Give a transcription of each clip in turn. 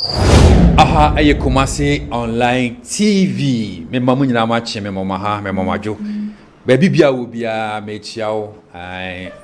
Aha, aye Kumasi online TV. Me mamu nyina mache me mama ha, me mama jo. Baby bia wo bia me chiao.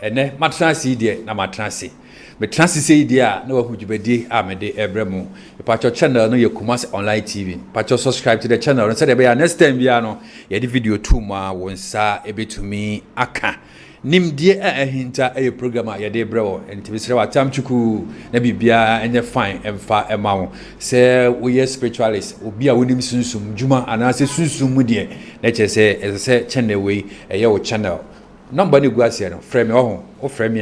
Ene matransi de na matransi. Me transi sei de a na wahu djubedi a me de ebremu. E pacho channel no ye Kumasi online TV. Pacho subscribe to the channel. No say de be next time bia no ye di video 2 ma wonsa ebetumi aka. Nimdie ahinta a program a yede brewo ntibisire watam chuku na bibia enye fine emfa emawo se we spiritualist obi a wonim sunsum juma anase sunsum mu de na chese ese channel we eye wo channel number ne guase no frame o frame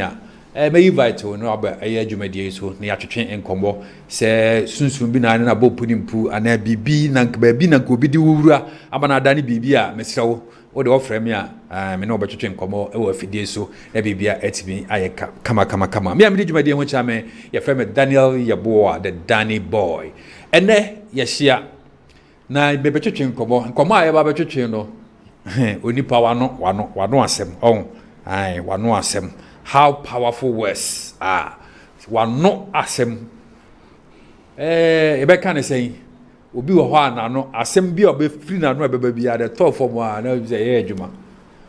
a me invite no aba eye dwumadie so na yatwetwe enkombo se sunsum bi na na bopudimpu ana bibi na ba na ko bi di wura abana da ne bibi a mesrewo o de ofre me a me no betwetwe nkomo e wo afidie so na bibia etimi ayeka kama me amidi dwumadie ho cha me ye frɛ me Daniel Yeboa the Danny boy ene ye hia na be betwetwe nkomo a ye ba betwetwe no onipa wano asem wano asem how powerful words are wano asem e be kan say obi wo ho anano asem bi obe free na no beba bia the top form na be say ye adwuma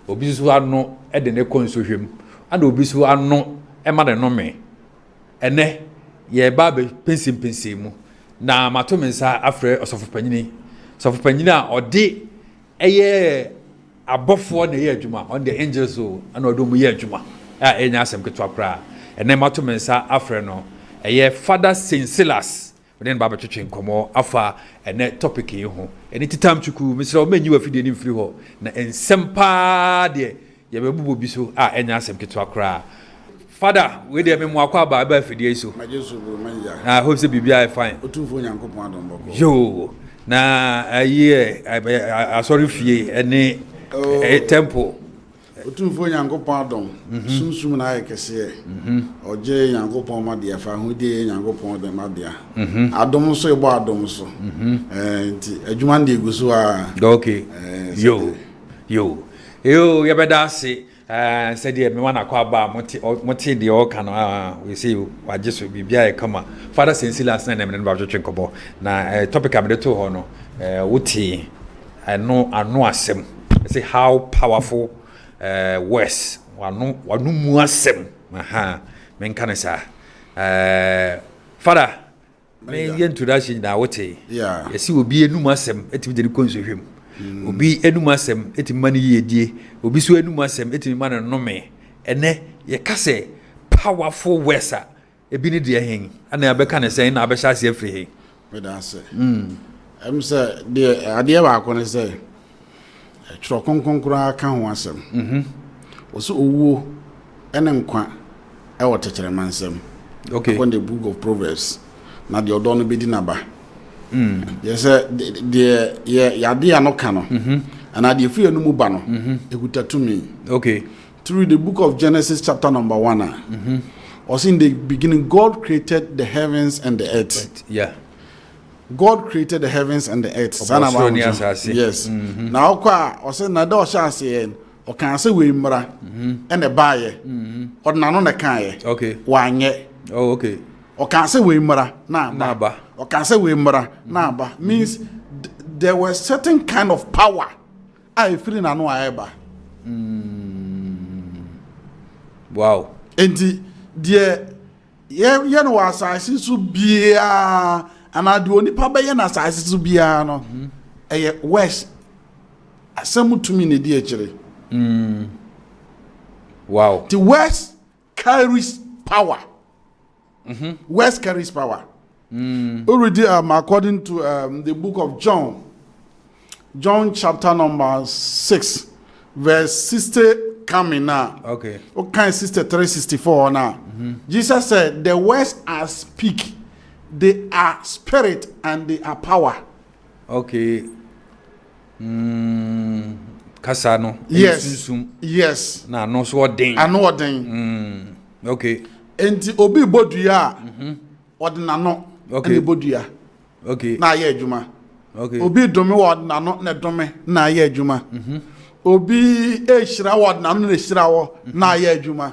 obi so ano e de ne konsohwem and obi so ano e ma de no me ene ye ba be pensim mu na mato mensa afre osofopanyini a ode eye abofo na ye adwuma on the angels so and odo mu ye adwuma a enya asem ketwa kra ene mato mensa afre no eye Fada Silas then baba twetwe nkomo afa ene topic yi ho ene titam chuku misra o manyi wafide ni mfiri ho na ensempa de ye bebubo bi so a enya asem ketwa kra Fada we de me mu akwa ba afide so majesu bro manja hope say bibia fine otumfo nyankopon adom boko yo na aye asori fie ene temple otumfo nyankopon adom sunsum na ayekese oje nyankopon ma de afa ho de nyankopon de ma de adom so ebo adom so nti adwuma de eguso a okay yo ye beda se said me wana kwa ba moti de o kana we see wajeso bibia e kama Fada Silas na me ba twetwe nkobo na topic am de to ho no wuti ano asem say how powerful words wanu mu asem men kana sa Fada me introduction na wote yesi obi enum asem etimi de konsohwem obi enum asem etimi mani yedie obi so enum asem etimi mani nome ene ye kase powerful words a ebi ni de hen ana abeka ne sen na abehya ase afri he me da ase say de ade ba akone say tro konkonkura ka ho asem oso owo ene nkwa e wo tekere mansem okay on the book of Proverbs na de odo no bedi naba yes de ya de anoka no and de fu anu mu ba no ekutatumi okay through the book of Genesis chapter number 1 also in the beginning God created the heavens and the earth. God created the heavens and the earth. Yes. Now, also na do shase o kan se we mra and the baye. O na no na kan okay. Wanye. Oh, okay. O kan se we mra na ba. O kan se we mra na ba means there was certain kind of power. I feel na no aba. Wow. Enti die ye no asase so bia ana de onipa ba ye na asase so bia no eye west asem tumi ne die kire wow. The west carries power. West carries power. Already according to the book of John chapter number 6 verse 60 coming now. Okay. Okay, 63-64 now. Jesus said, the words are speak, they are spirit and they are power. Okay. Kasano. Yes. Yes. Na no so den. Ano den. Okay. Enti obi bodua ordinano. Okay. Bodua. Okay. Na ye adwuma. Okay. Obi dome ordinano na dome na ye adwuma. Obi ehira ordinano na ehira wo na ye adwuma.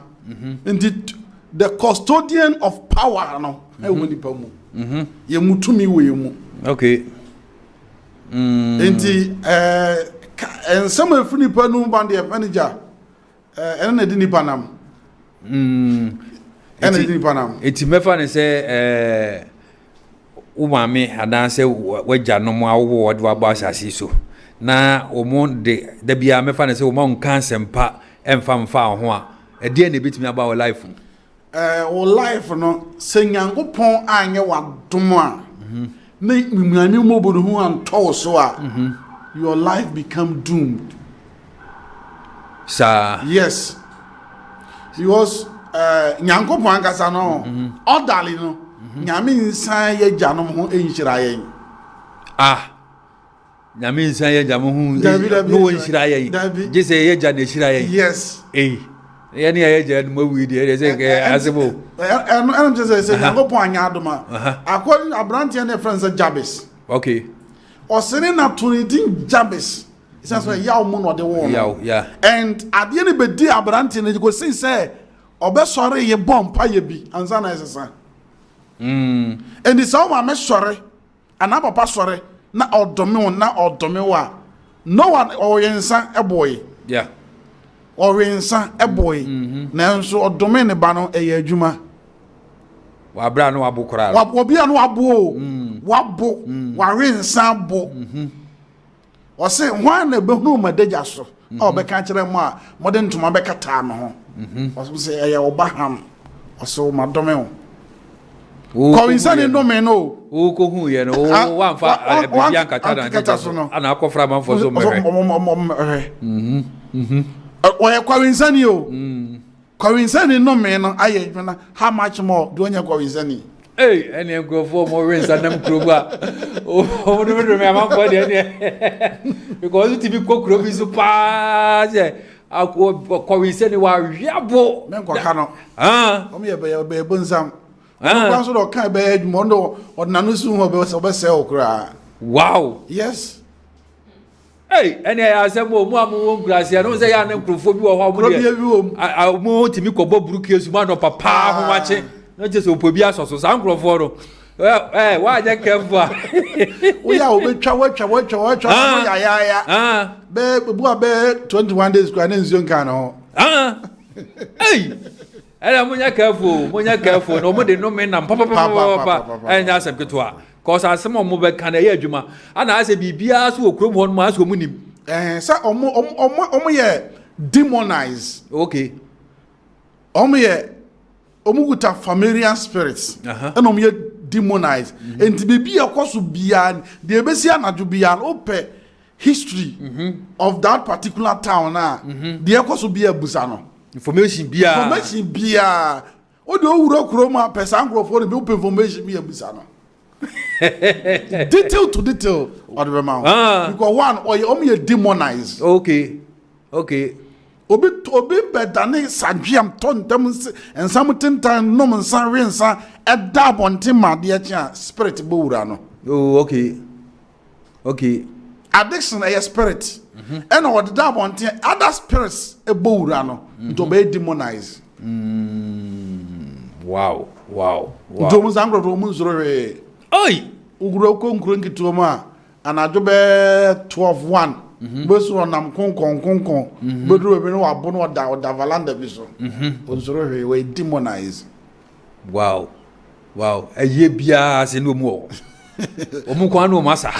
Enti the custodian of power no e wo nipa mu ye mutumi wo ye mu okay enti ensam afu nipa nu ba de manager ene na di nipa nam ene di nipa nam enti mefa ne se wo maame adanse wagya no mo awo wode waba asase so na omo de da bia mefa ne se wo ma nka sempa emfa ho a ede na betimi aba wo life wo life no se Nyankopon anye wadom a na mimani mo bodu hu anto so a your life become doomed sir. Yes, because Nyankopon ankasa no orderly no nyame nsan ye gyanom ho enhyira yen nyame nsan ye gyamo ho no enhyira yen je se ye gya na enhyira yen yes ye ne ye gya no mawi de se ke asebo enum se Nyankopon anya adoma according Abraham and friends Jabez okay osene na tunidin Jabez isa so yaw mo no de wo yeah and ade ne bedi Abraham ne go say obesore ye bompa ye bi ansa na esesa and it's all my sorry and na papa sorry na odome wa no one oyensa a boy yeah oyensa a boy na nso odome ne ba no eye adwuma wa bra no abokora wa obi anu abo wabo wa rensa bo o se hwan na behunu madaja so o be ka kire mo a modern tuma be kata no ho o se eye obaham o so madome o Coinsani no me no. O ko hu ye no wan fa bibia nkata na nkata so no. Ana akofra man fo so mehwe. O ye coinsani o. Coinsani no me no aye na how much more do onya coinsani? Hey, ene enkrofo mo rinsa nam kroba. O do me man fo de ne. Because it be ko krobi so pa je. Akọ coinsani wa hwiabo. Men ko ka no. O me ye be bonsam. So do kan be mondo odnanu su ho be se okra. Wow. Yes. Hey, ene ya se mo amu nkrase no se ya na nkrofo bi wo ho amu de. Mo timi ko boburu kesu ma no papa ho wache. No je se opobi asoso sa nkrofo no. Wa je kefu a. Wo ya obetwa ya. Be bu a be 21 days kwa na nzio nkan no. Hey. Ela munya careful no mo de no me nam papa enya asem ketwa cause asem mo be kan ye adwuma ana ase bibia so okrom ho no aso mu nim say omo ye demonize okay omo ye omo guta familiar spirits and omo ye demonize enti bibia koso bia de ebesi anadwo bia ope history of that particular town de koso bia busa no information bia o do wuro kroma person crofo be open information bia busa no detail to detail or the amount because one or you demonize okay obi bedane sadwiam ton dem and something time no man san rensa e da bonte made a spirit bo wura no oh okay addiction a spirit and what da bonte other spirits e bo wura no to be demonize wow to mo zangro to mo zoro we oi uguro ko nkuro nkito ma anajo be 12:1 besu onam konkon bedru be no wabo no da valanda bi so onzoro we demonize wow eye bia se no mu o mu kwa no masa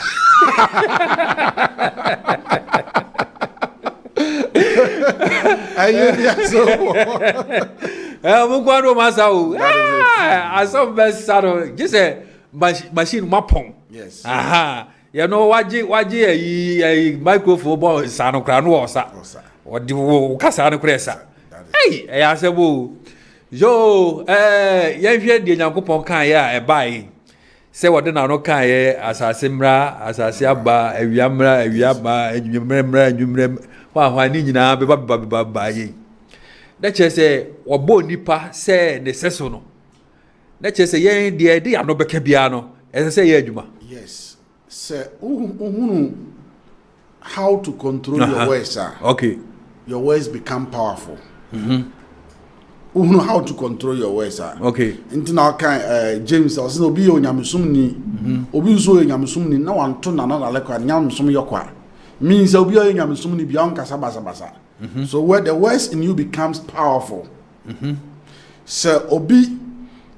eye bia so mu kwa no masa o aso be saro gise machine mapon yes you know waje ayi microphone bo sano kra no osa odi wo kasa no kresa hey ya sebo yo yenhwe de Nyankopon kan ya e bai se wode na no kan ye asase mra asase aba awiamra awiaba adwumra wa ni nyina be ba yi da chese obo nipa se ne seso no na chese yen de ya no beka bia no ese ye adwuma yes say how to control your words okay your words become powerful who know how to control your words. Okay. Into now kind James was no be on Yamisumni, Obi so Yamisumni, no one to another like Yamisum Yokwa. Means Obi Yamisumni beyond Casabasa. So where the words in you becomes powerful. So Obi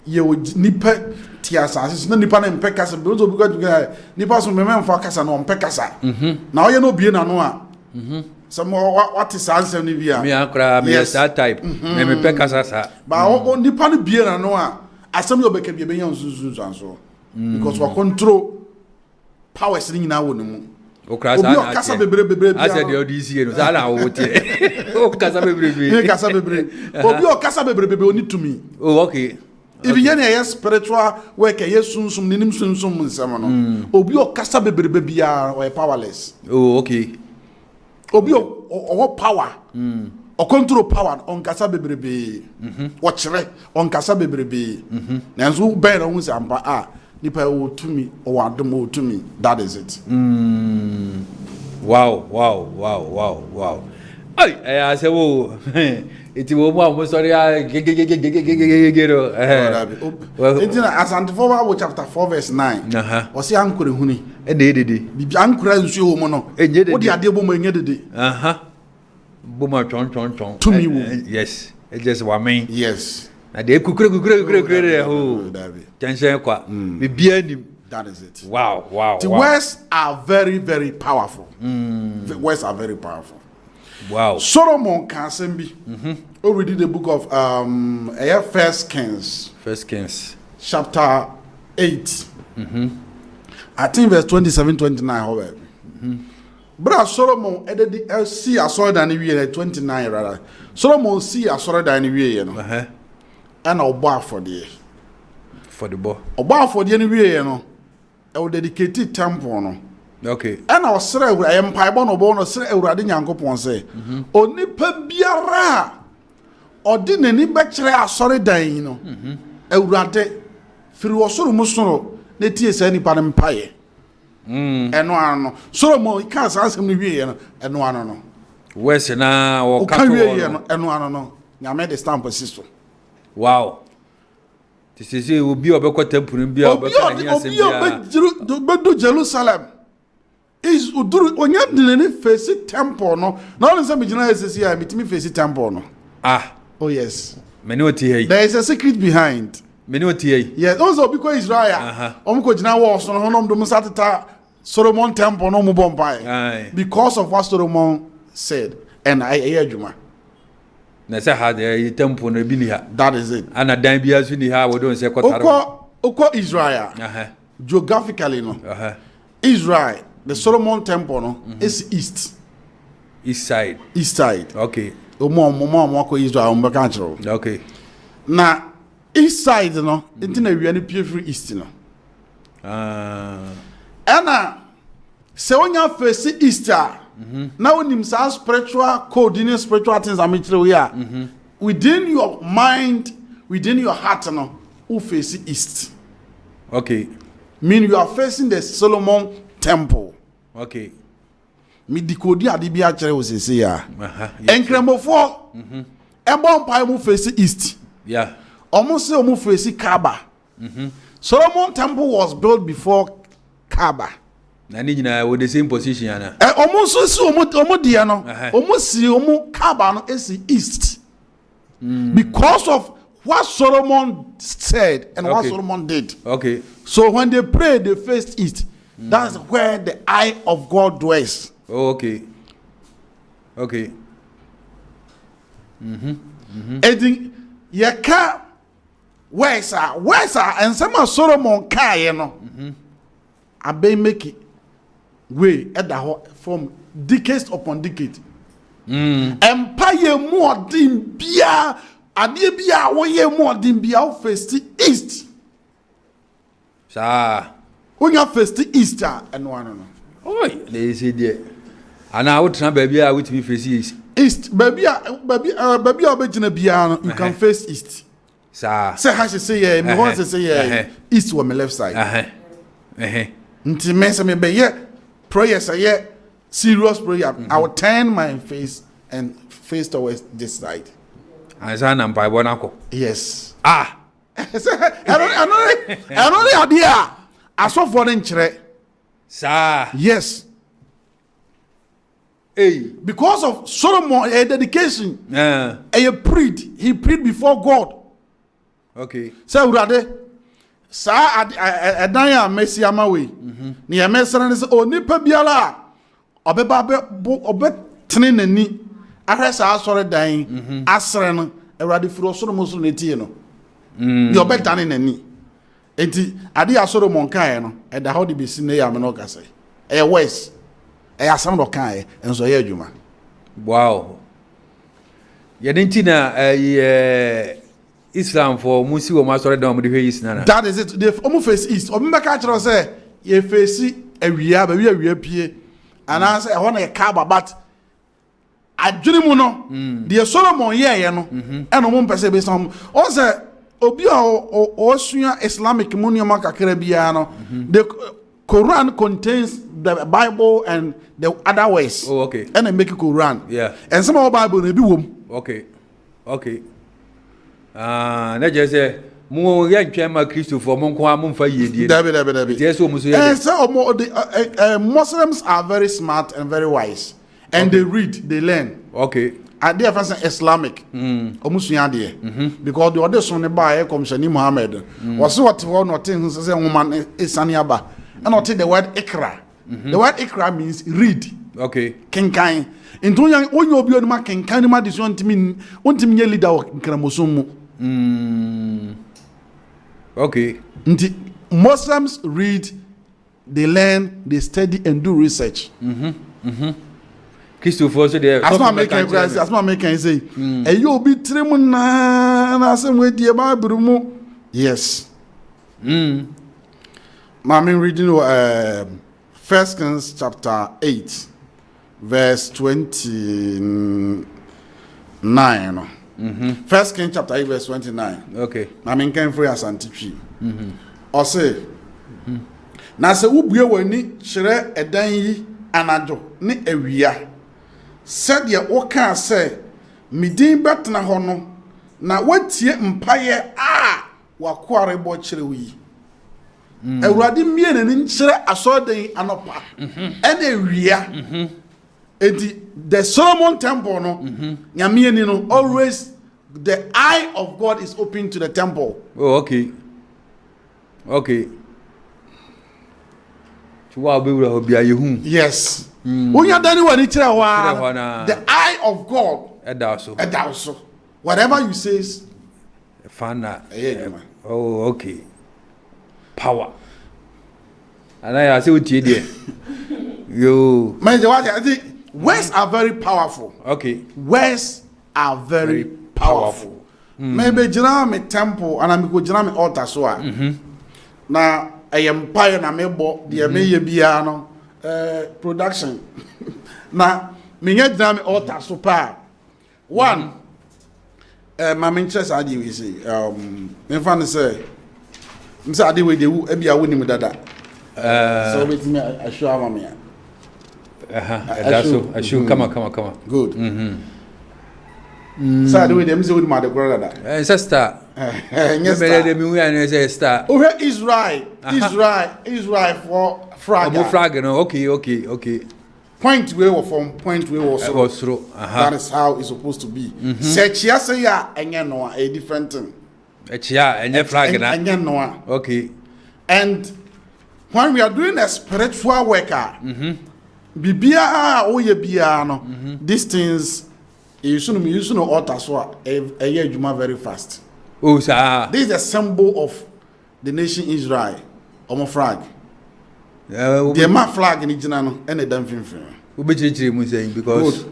you would nipa tiasa, no nipa and pekasa, because nipa some men for Casa no pekasa. Now you know being a noa. Some more what is answer Nivia? Me akra, me that type. Me pekasa. But on nipa ni being a noa, as some of the be on so. Because we control power sitting now with them. Okrasa kasa bebre I said the ODC no sala wo tie. O kasa bebre. Kasa bebre. Obi o kasa bebre oni to me. Oh okay. If you are spiritual work, yes, soon ninim soon someone. Obi o kasa bebre bia or powerless. Oh okay. Obi o power. O control power on kasa bebre. Watch on kasa bebre. Nanso bear on sampa ah. Nipa o to me or adom to me. That is it. Wow. I say wo it will mo sorry gero as chapter 4 verse 9. O say ankore huni. E de Bibi ankora nsuo mo no. Wo de ade bo mo enye dede. Boma chon. To me wo. Yes. It just wa mean. Yes. Na de kukure ho. Tension kwa. Me bia nim. That is it. Wow. The words are very, very powerful. The words are very powerful. Wow. Solomon Kansembi. We did the book of First Kings. Chapter 8. I think verse 27-29, however. But Solomon edit see a sword and we 29 rather. Solomon see a sword and we and I'll bar for the boy. A bar for the anyway, I will dedicate it temple no. Okay. And I was say I am paibo no bono say Awurade Nyankopon say. Onipa biara odi nani bekere asore dan no. Awurade firi wosoro musono na tie say nipa ne mpaye. Eno ano. Solomon ka sansem ni wie no eno ano no. Wes na wo ka no eno ano no. Nyame de stamp sisto. Wow. This is obi obekọ temple bia obekọ anya sem bia. Obi Jerusalem. Is uduru onya dinene face temple no. Na only say me gina ese here me face temple no. Ah. Oh yes. Many oti here. There is a secret behind. Many oti here. Yes, also because Israel. Omko gina wo so no no dum satata Solomon temple no mo bompai. Because of what Solomon said and I hear Juma. Na say ha the temple no bi ni ha. That is it. And dan bia so ni ha we don say kwataro. Oko Israel. Geographically no. Israel, the Solomon temple no is east. East side. Okay. Omo Israel mbaka chiro. Okay. Na east side no, intina wi ani pie free east no. Ana se onya face east now onim sa spiritual code, spiritual things am chiro we are. Within your mind, within your heart no, who face east. Okay. Mean you are facing the Solomon temple. Okay. Me dikodi ade bi a kire wo sese ya. Enkremofo. Ebon pai mu face east. Yeah. Almost say mu face Kaaba. Solomon temple was built before Kaaba. Na ni nyina we the same position ana. Almost so see omo dia no. Almost see omo Kaaba no is east. Because of what Solomon said and what Solomon did. Okay. So when they pray, they face east. That's where the eye of God dwells. Oh, okay. And yeka where's and some Solomon kai no. Abe make it way at the from decades upon decade. Empire more din bia ade bia wo ye more din bia face east. Sa Onya face east and one no. Oi, they say there. And I would try baby I would be face east. East baby obegina bia no you can face east. Sa say how she say yeah, me want to say yeah. East was my left side. Nti me say me be yeah prayer say yeah serious prayer. I will turn my face and face towards this side. Ansa na mpa bonako. Yes. Ah. Another idea. Aso for den chere. Sir. Yes. Hey. Because of Solomon dedication. He prayed before God. Okay. So urade sa adan ya Messi amawe. Ni ya mesra ne se onipa biara obeba obetene nani ahwe sa asore dan asre no urade furo Solomon so netie no. Ni obetane nani. Enti ade ya Solomon kan no e da how de besi ne ya me no kase. E west. E asam do kan enso ye adwuma. Wow. Yedenti na Islam for Musi wo masore down with the east na. That is it. They almost face east. Obimeka kire say ye face awia ba wi awia pie. And I say I want a Kaaba but adwene mu no the Solomon ye no e no mo pese be some o say obi o sua Islamic monuma kakra bia no the Quran contains the Bible and the other ways. Oh, okay. And they make a Quran. Yeah. And some of the Bible they be wom. Okay. Okay. Na je say mo ye ntwema Christopher mo nko amfa yedie. Dabi. Yes, o muso ye. And so Muslims are very smart and very wise. And they read, they learn. Okay. And they are Islamic. Omusuya de. Because the other son by Komshani Muhammad. Was what one or thing say woman is Saniaba. And not the word ikra. The word ikra means read. Okay. Kenkai. Into young when you be on my kenkai ma this one to me leader nkramosomu. Okay. Muslims read, they learn, they study and do research. Christopher so there. As my making say, and you be trimun na same way the Bible mu. Yes. I'm reading 1 Kings chapter 8 verse 29. 1 Kings chapter 8 verse 29. Okay. I'm can free as antichi. Or say na se ubue wani kire edan yi anajo ne awia. Said ye woka say midin betna ho no na watie mpaye wakware bo kire wi. Ewurade mie na ni kire asoden anopa. Ene awia. The Solomon temple no nyame ni no always the eye of God is open to the temple. Oh, okay. Okay. Yes. When you done what the eye of God. Edaso. Whatever you say is Fada. Oh, okay. Power. And I say what you did. You. I think words are very powerful. Okay. Words are very powerful. Maybe jina me temple and I'm go jina me altar so na I empire na me bo de me ye bia no production na me nya jina me altar so pa one my interest adi we say me fan say me say adi we de wu e bia woni me dada so let me assure me that's so assure come on good so adi we dem say we ma de brother dada sister yes me we an say star oh Israel for frag no okay point we were from point we was through that is how it's supposed to be search ya say ya enye no a different thing enye flag na enye no okay and when we are doing a spiritual worker bibia oye bia no these things you shouldn't alter so a year juma very fast. Oh sir, this is a symbol of the nation Israel. Omo flag. The ma flag in Ijina and a damn fin. Ubechichiri mu saying because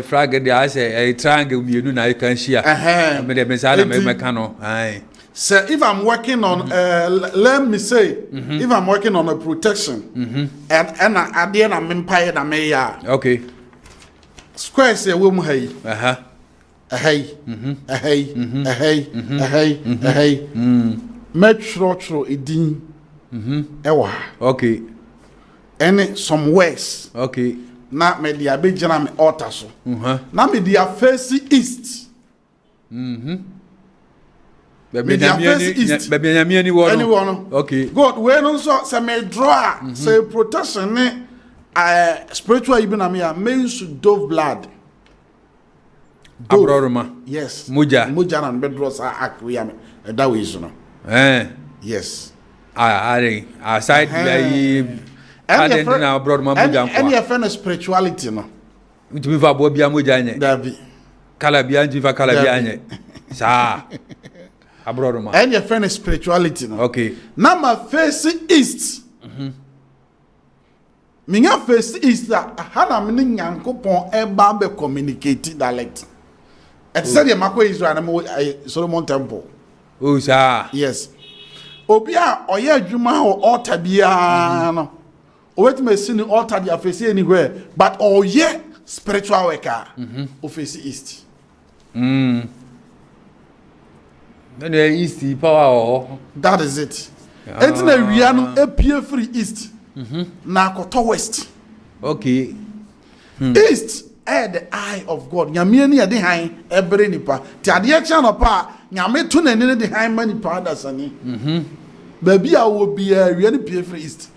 flag there I say a triangle you know you can share. Me the message me mekano. Aye. So if I'm working on let me say if I'm working on a protection and at the end I'm empire na me ya. Okay. Square say we mu hay. Metro edin ewa. Okay. Any some words. Okay. Na me dia be jina me altar so. Na me dia face east. Anyone. Okay. God, when also some may draw, say protection, spiritual even amia, may should dove blood. Abroroma. Yes. Muja and bedros are act we am that way, you know. Yes. Aside any offend spirituality, no. To be for Bobia Mujane. Dabi. Calabian, Jiva Calabian. Sa Abroroma. Any offend spirituality, no. Okay. Number face east. Minga face east that Hana meaning Yankopon Ebambe communicate dialect. At Sadia Mako Israel Solomon Temple. Oh, sir. Yes. Obia Oya Juma or altar biano. Wait me see the altar dia face anywhere, but oh yeah, spiritual worker of face east. Then east power. That is it. It's na wiano appear free east. Na koto west. Okay. East the eye of God. Nyame ni ade han ebre nipa. Ti ade e cha no pa, nyame to na ni de han mani pa da sani. Baby a wo bia wiano pie free east.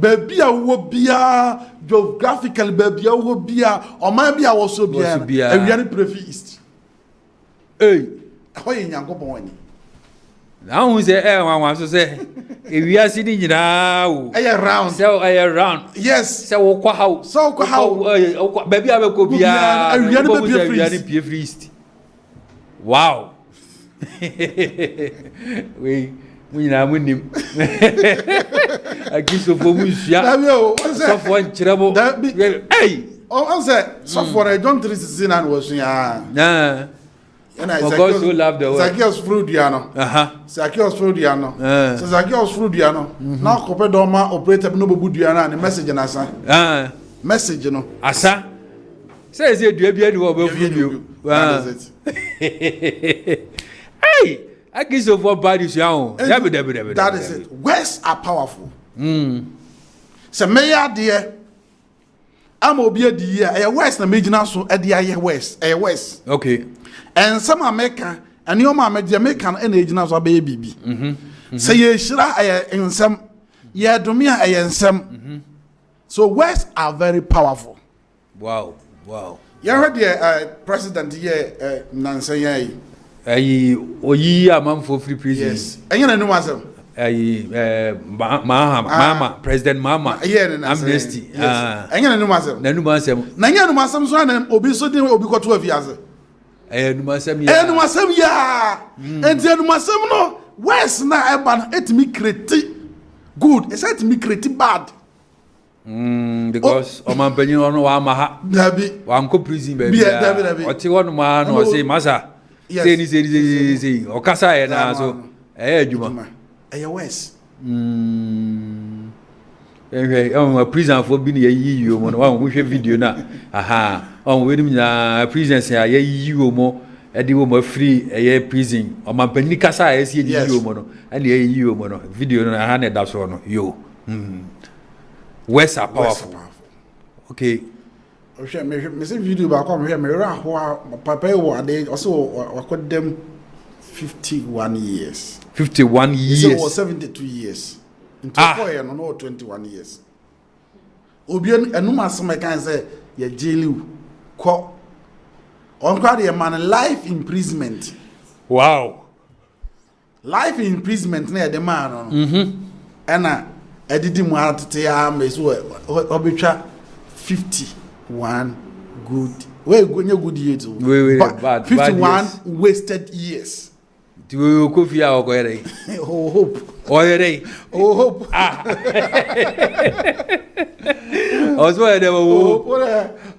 Baby a wo bia geographical baby a wo bia o ma bia wo so bia. E wiano pie free east. Hey, ahoye Nyankopon ani. Now who say one so say if we are sitting now round so round yes so how baby I will be a feast. Wow. We na munim I give so for so for trouble hey oh say so for I don't 369 was yeah. God so loved the world. Zacchaeus fruit diano. Zacchaeus fruit diano. So Zacchaeus fruit diano. Now kope doma operator no bobu diana and message na asa. Message no. Asa. Say dua bia ni wo be fu. That is it. Hey, I kiss of what body you on. That is it. Words are powerful. So meya de am obi adi here. Words na magina so adi aye words. Words. Okay. And some American and your mamma Jamaican and agents are baby. Say ye shira in some ye domia and some. So words are very powerful. Wow. You heard the president here Nancy Oyi amam for free prison. Yes. And you know myself. Mama President Mama Amnesty. And you know myself. Nanu myself. Nanya no myself so na obi so dey obi ko 12 years. Numasem ya. And numasem no worse na eba et me create good. It's et me create bad. Because o man penyin ono wa maha. Dabi. Wa am ko prison baby. Dabi. O ti wonu ma no say masa. Say ni o kasa e na so. Adwuma. Worse. A prison for being a year mo no we video na on we na prison say a year mo e de wo mo free a prison o man pani kasa e see year mo no and a year mo no video na ha na da so no yo words are powerful. Okay me say video ba come here me ra ho papa e wo ade o so wa them 51 years. 51 years. He was 72 years. No 21 years. Obian enuma some can say ye jail ko on crowd a man life imprisonment. Wow. Life imprisonment na the man ena edidi mu atete ya me so obetwa 51 good. We go good years. But 51 wasted years. Do coffee or oh hope. Oh hope. Also I never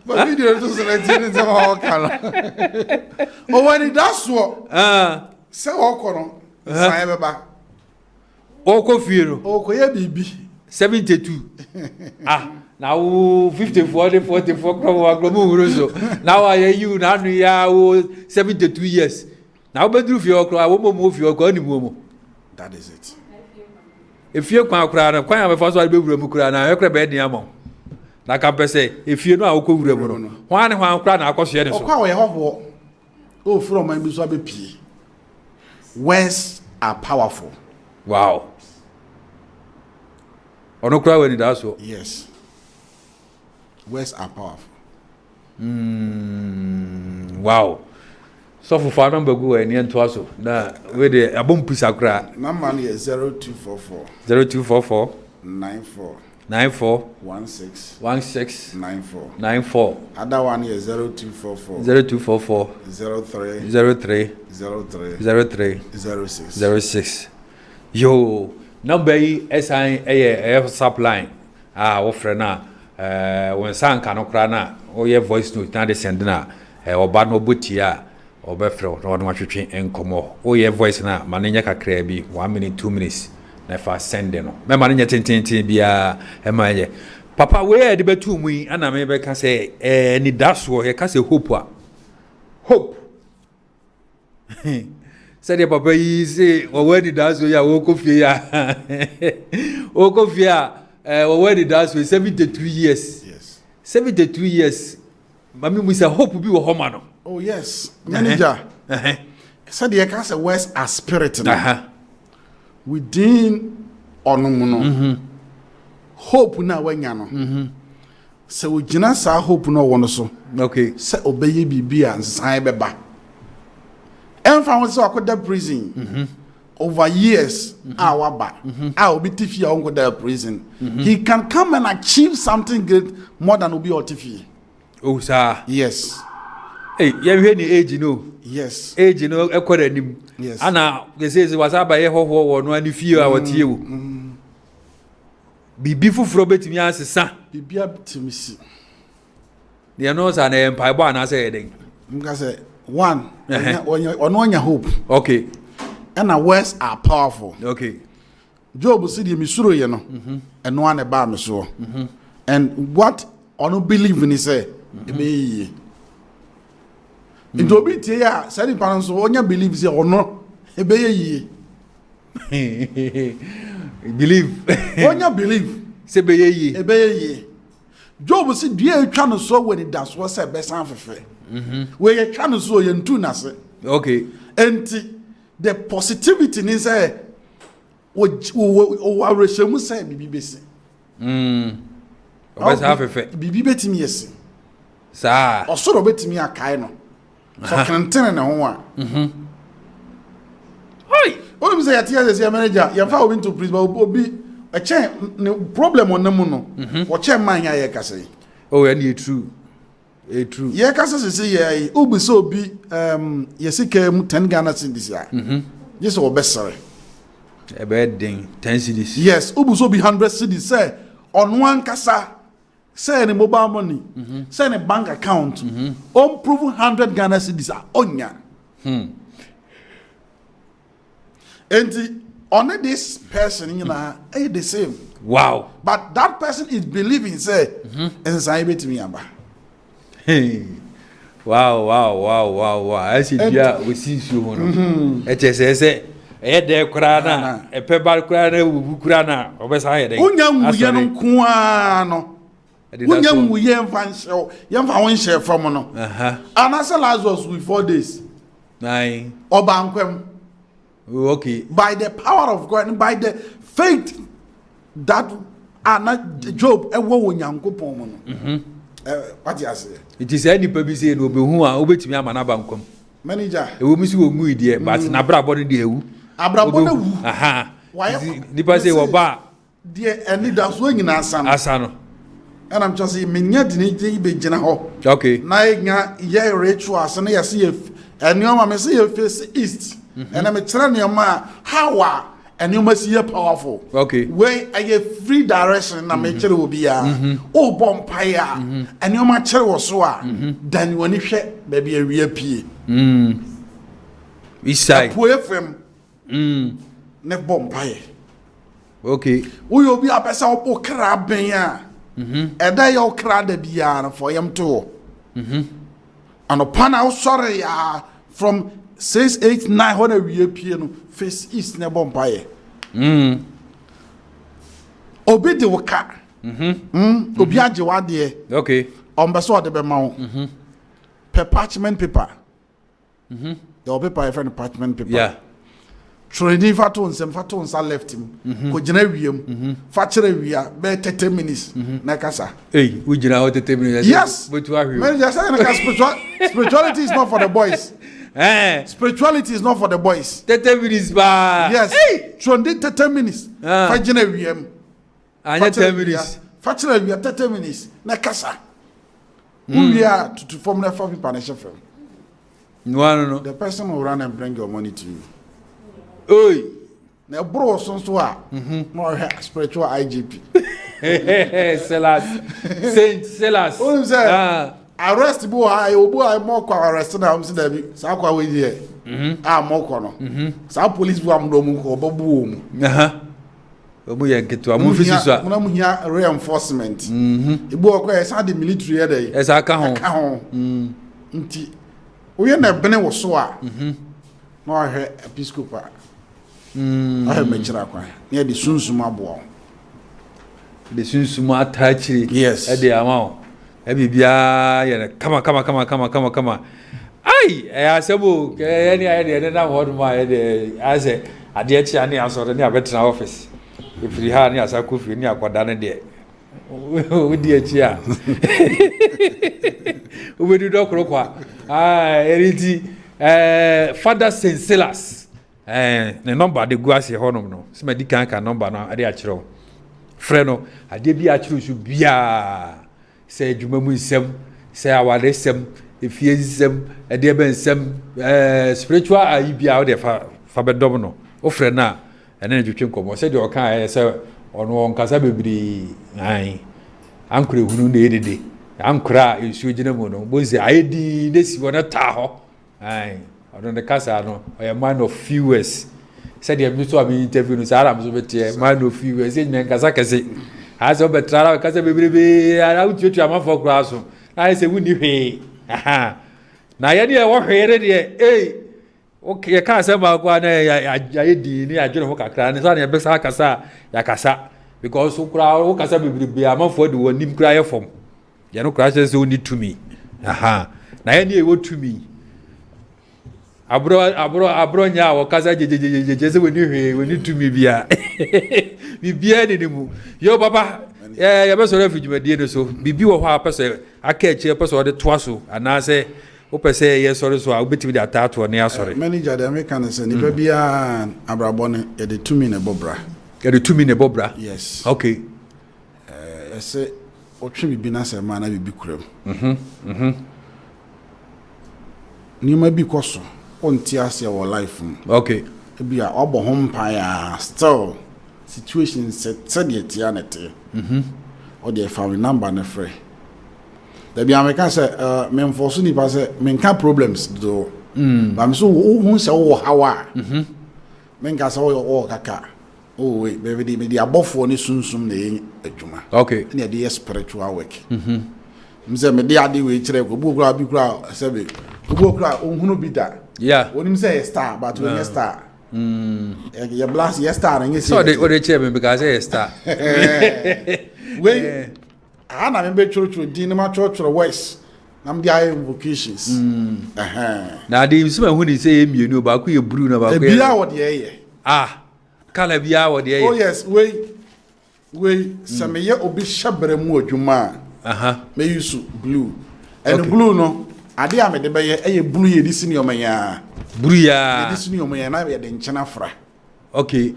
but video to select all color. Oh when it does what say all sign back. Oh coffee. Oh koye bibi 72. Now 54 44 now I you now you 72 years. Now bedru fi okro wo mo fi okro ni mo. That is it. If you kwa okra na kwa me faso be wura mu kura na ekra be dia mo. Na ka pese if you no akọ wura mu no. Hwan ne hwan okra na akọ so ye ne so. Okwa we hoho. Oh, from my P. Words are powerful. Wow. Ono cry when it does so. Yes. Words are powerful. Wow. So for far number go and yen twaso. Na we de abom pisa kra. Number is 0244 0244 94 16 94. 94. Other one is 0244 03 06. Yo, number SI supply. Wo frena when san kanokra na o ye voice note na de send na oba no botia obefre no atwetwe enkomo o ye voice na manenya kakra bi 1 minute 2 minutes na fa send no me manenya tintintin bia e maye papa we e de betu mu yi ana me be ka say ni daso ye ka say hope said the papa yi say o we di daso ya wo kofie ya o kofie a o we di daso 72 years. Yes. 72 years. Mami we say hope bi wo homa no. Oh yes. Manager. Said the can say words are spirit. Within onomuno. Hope na wanya no. Se wo gina sa hope no wono so. Okay. Se obeye bibia nsan beba. Emfa won se akoda prison. Over years, our back. I be Tiffy on the prison. He can come and achieve something great more than Obi or Tiffy. Oh, sir. Yes. Hey, you have any age, you know? Yes. Age, you know, according him. Yes. Anna, they say it was about a whole no any fear about you. Be before Robert me as a son. Be up to me. The nose and empire one, I said. I say, one, on your hope. Okay. And our words are powerful. Okay. Job said, "You misuro you know, and one about me so." And what I don't believe in, he say, "Me." It will be there. Certain parents who only believe say or no, believe. Only believe. Say be. Job said, "Do you trying to show when it does what's a best answer?" Where you trying to show you two nase. Okay. And the positivity is say o reshemu say bibi besi Obese afefe bibi betimi yesi sa osoro betimi akai no so kentene ne ho a oi o mi say yatia say manager ya fa obi to principal obi a chen problem on namu no o chen man ya ye kase oh and true true. Ye kasa se ye ubi so bi yesika 10 Ghana cedis ya. Yes o besere. E be den 10 cedis. Yes, ubi so bi 100 cedis say on one kasa say any mobile money, say any bank account, on prove 100 Ghana cedis onya. And on this person you know the same. Wow. But that person is believing say inside it me aba. Hey. Wow. I see dia we see you hono. Say de kura na e pe bar kura na wu kura na obesa ye de. Unya muye no nko a no. Unya muye mfa nhye, ye mfa won nhye from no. Anasa Lazarus with 4 days. Nine. Oba nkwem. Okay. By the power of God and by the faith that Job e wo Nyankopon mo no. What you say? It is any purpose in Obehu, Obetimi Amanabankom. Manager. A woman who will dear, but Nabra body dear. Abrabona. Aha. Why? The say Oba. Dear, and need that swing in Asano. And I'm just saying, Minya didn't be general. Okay. Naiga, ye ritual, and I see if, and your mamma see your face east. And I'm a telling your ma, how and you must see powerful. Okay. Where I get free direction, and make sure will be oh bompire, and your match was so. Then when you share, baby, a real P. East side. Poor FM. Ne bompire. Okay. We will be a person of crab, and I your crowd be for him too. And upon our sorry, from 6, 8, 900 real piano face east ne bompire. Obi de waka. Obi aje. Okay. Ombeso de be ma wo. Per parchment paper. The paper I friend parchment paper. Yeah. Training fatons left him. Kojinarium, Fatcher, we are better 10 minutes. Nakasa. Hey, we you know 10 minutes? Yes. But you are spirituality is not for the boys. Spirituality is not for the boys. 10 minutes, ba. Yes. Hey, 10 minutes. Fajinarium. I 10 minutes. Fatcher, we are 30 minutes. Nakasa. We are to form the family partnership. No. The person will run and bring your money to you. Oi. Now, bro, so more spiritual IGP. Silas. Saint Silas. What you say? Arrest boy, I more arrested. I'm saying, Sakwa with you. I'm more corner. Some police will am or boom. Omuya get to a movie. I'm here reinforcement. The boy has had the military day. As I come home. We are not been was so. No, I heard Episcopal. I have mentioned that near the Sunsuma boy. The Sunsuma touch. Yes. At the amount. Every bia, come on. I said, any idea that what my I say, I did any answer in your veteran office. If you had any as I could feel near Quadana there. With the chair. We do not croak. Fada Silas. The number the guasi honor no. Somebody can't number now. I did a Freno, I did be a true should be a say Jumamu sem, say our lesem, if he is some a dear ben some spiritual I be out there for Faberdomino. Oh, friend now, and then you can come. Said your kind, sir, on one Casabi. Uncle who needed it. Uncle is Sujamono. Was the ID this one a taho? Aye. I don't the Casano, I am man of few words. Said you have to be interviewed with Arabs over here, man of few words in Casacasi. As of a trial, Casabi, I out you to a month for grass. I say, wouldn't you pay? Aha. Now, I walk here, eh? Okay, I can't say about one. I did, I don't walk a clan, it's only a best Yakasa. Because who crowd, who be a month for the one name cry from. You know, crashes who need to me. Aha. Now, any word to me. Abro nya wo kasa jejejeje when you to me bia bibia ni mu yo papa ya be so refuge medie no so bibi wo ho apese aka eche pese ode toa so ana se wo pese ye sorry so a obetimi da tato ne asori manager the American say ni bia abrabo ne e de to me ne bobra yes okay say o twi bibi na se ma na bibi kuram ni ma bi koso on tias your life. Okay. Be a obo home pie still situation said yet yanity. Or the family number na free. The be American say men force ni pass men can problems do. But I'm so who say oh how men ka say oh kaka. Oh wait baby the above for ni sunsum na adwuma. Okay. Na the spiritual work. Mse me dey ade we kire ko bu kura bi kura sebe. Ko bu kura ohunu bi da. Yeah. When him say star, but when star. You blast yes star and you say. So they chairman because say star. Wait. I na me church din ma church west. Nam dey invocations. Na dey some who dey say emienu ba ku ye blue na ba ku. E bia wo dey Ah. Kala bia wo dey. Oh yes, we some ye obi shabre mu adwuma. Me use blue. And okay. Blue no ade a me de be ye blue ye di senior man ya. Blue ya. Ye di senior man ya na ye de nchena fra. Okay.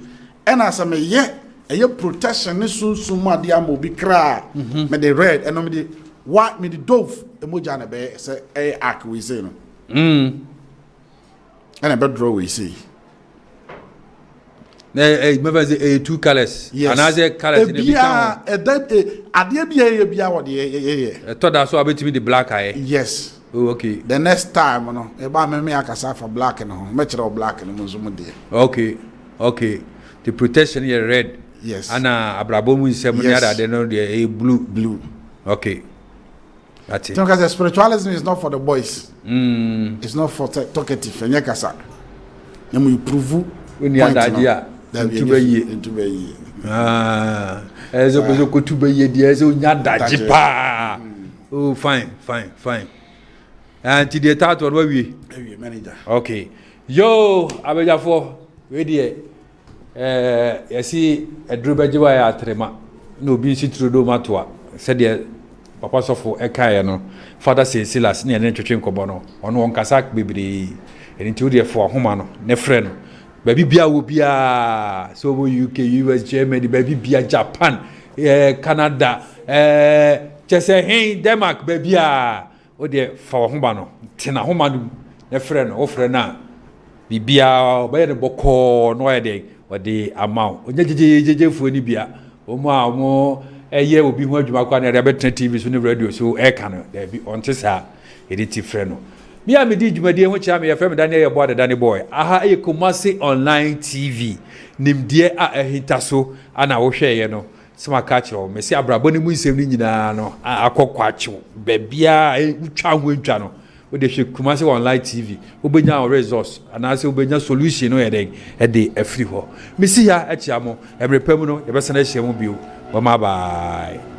And as me ye protection ne sunsun mu ade am obi kra. Me the red and me the white me the dove emoji na be say arc we say no. And I be draw we say. Remember the two colors. Yes. Another colors in the bia ade bia what ye. Thought that's so about me the black eye. Yes. Oh, okay. The next time no e ba me akasa for black no me chere black no so mo de. Okay. The protection here red. Yes. Ana abrabo mu nsem ne ada de no de blue. Okay. That's it. Because spiritualism is not for the boys. It's not for talkative. Enya kasa. Nemu you prove when you ada into be ezo bezo ko tuba ye dia ezo nya daji pa. Oh fine. And to the title where we manager. Okay. Yo, abejafo we dey see a drubejiwa ya trema no bi si trudo matoa said the papa sofo ekaye no Fada Silas ne ne twetwe nkobo no ono onkasa bebre eni ti wo fo ahoma no ne frɛ no baby bia wo bia so wo UK US Germany baby bia Japan Canada chese hin Denmark baby a o de fa ahoma no tena ahoma no ne frɛ no o frɛ na bibia obaye ne boko no ye de odi amount onye jejeje fu ni bia omo a omo eye obi hu adwuma kwa na rebetna TV so ne radio so e ka no there be on tisa editi frɛ no me a me di dwumadie ho chia me ye frɛ me Daniel ye boy the Danny boy aha e Kumasi online TV nimdie a ehita so ana wo hwɛ ye no sema ka kyerɛ me se abrabo ne mu nsɛm ni nyina no akɔkɔ akyew bebia utwa ho ntwa no o de hwe Kumasi online TV obenya resource anase obenya solution no ye de afiri ho me si ya akyia mo ebrepam no ye bɛsana ahyia mo bio bye bye.